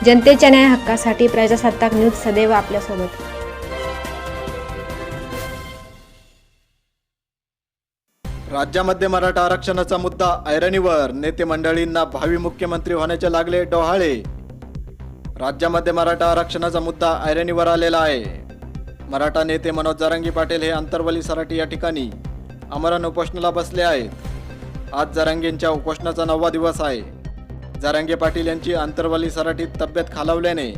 जनतेच्या न्याय हक्कासाठी प्रजासत्ताक न्यूज सदैव आपल्यासोबत। राज्यामध्ये मराठा आरक्षणाचा मुद्दा ऐरणीवर, नेते मंडळींना भावी मुख्यमंत्री होण्याचे लागले डोहाळे। राज्यामध्ये मराठा आरक्षणाचा मुद्दा ऐरणीवर आलेला आहे। मराठा नेते मनोज जरांगे पाटील हे अंतरवली सराटी या ठिकाणी आमरण उपोषणाला बसले आहेत। आज जरांगेंच्या उपोषणाचा 9वा दिवस आहे। जरांगे पाटील यांची अंतरवली सराटीत तब्येत खालावल्याने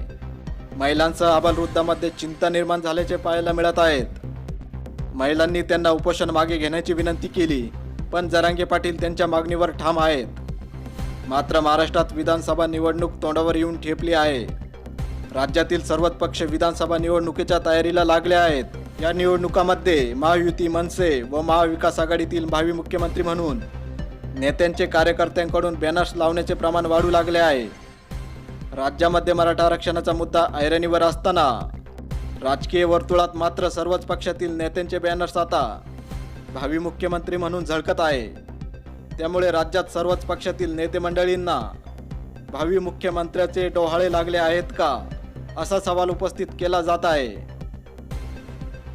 महिलांसह आबालवृद्धांमध्ये चिंता निर्माण झाल्याचे पाहायला मिळत आहेत। महिलांनी त्यांना उपोषण मागे घेण्याची विनंती केली, पण जरांगे पाटील त्यांच्या मागणीवर ठाम आहेत। मात्र महाराष्ट्रात विधानसभा निवडणूक तोंडावर येऊन ठेपली आहे। राज्यातील सर्वच पक्ष विधानसभा निवडणुकीच्या तयारीला लागले आहेत। या निवडणुकामध्ये महायुती, मनसे व महाविकास आघाडीतील भावी मुख्यमंत्री म्हणून नेत्यांचे कार्यकर्त्यांकडून बॅनर्स लावण्याचे प्रमाण वाढू लागले आहे। राज्यामध्ये मराठा आरक्षणाचा मुद्दा ऐरणीवर असताना राजकीय वर्तुळात मात्र सर्वच पक्षातील नेत्यांचे बॅनर्स आता भावी मुख्यमंत्री म्हणून झळकत आहे। त्यामुळे राज्यात सर्वच पक्षातील नेते मंडळींना भावी मुख्यमंत्र्याचे डोहाळे लागले आहेत का, असा सवाल उपस्थित केला जात आहे।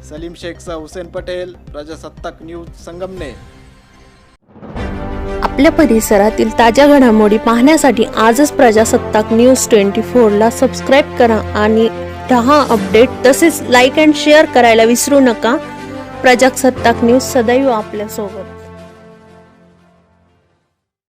सलीम शेखसह हुसेन पटेल, प्रजासत्ताक न्यूज, संगमनेर। आपल्या परिसरातील ताज्या घडामोडी पाहण्यासाठी आजच प्रजासत्ताक न्यूज 24 ला सबस्क्राईब करा आणि रहा अपडेट। तसेच लाईक अँड शेअर करायला विसरू नका। प्रजासत्ताक न्यूज सदैव आपल्यासोबत।